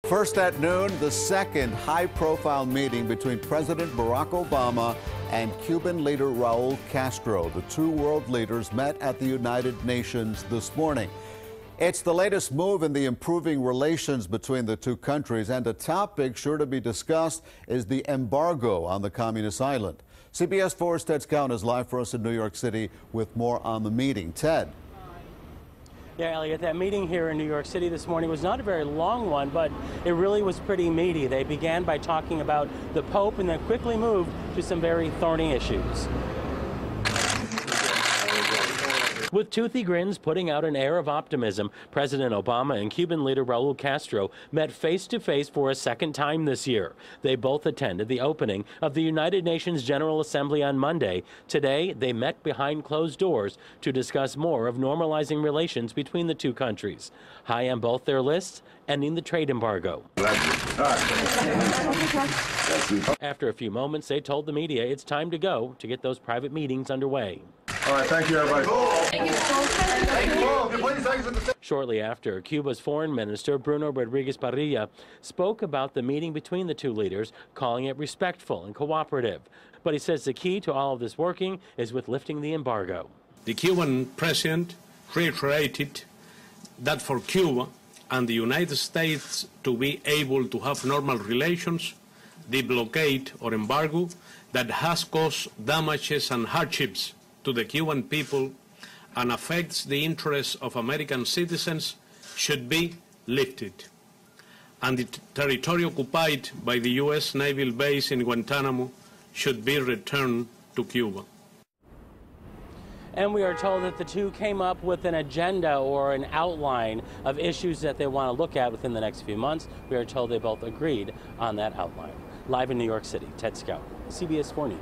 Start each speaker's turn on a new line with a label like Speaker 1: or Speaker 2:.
Speaker 1: First at noon, the second high-profile meeting between President Barack Obama and Cuban leader Raul Castro. The two world leaders met at the United Nations this morning. It's the latest move in the improving relations between the two countries, and a topic sure to be discussed is the embargo on the communist island. CBS 4's Ted Scouten is live for us in New York City with more on the meeting. Ted.
Speaker 2: Yeah, Elliot, that meeting here in New York City this morning was not a very long one, but it really was pretty meaty. They began by talking about the Pope and then quickly moved to some very thorny issues. With toothy grins putting out an air of optimism, President Obama and Cuban leader Raul Castro met face-to-face for a second time this year. They both attended the opening of the United Nations General Assembly on Monday. Today, they met behind closed doors to discuss more of normalizing relations between the two countries. High on both their lists, ending the trade embargo. After a few moments, they told the media it's time to go to get those private meetings underway.
Speaker 3: All right, thank you, everybody.
Speaker 2: Shortly after, Cuba's Foreign Minister, Bruno Rodriguez Parrilla, spoke about the meeting between the two leaders, calling it respectful and cooperative. But he says the key to all of this working is with lifting the embargo.
Speaker 4: The Cuban president reiterated that for Cuba and the United States to be able to have normal relations, the blockade or embargo that has caused damages and hardships to the Cuban people and affects the interests of American citizens should be lifted. And the territory occupied by the U.S. naval base in Guantanamo should be returned to Cuba.
Speaker 2: And we are told that the two came up with an agenda or an outline of issues that they want to look at within the next few months. We are told they both agreed on that outline. Live in New York City, Ted Scouten, CBS 4 News.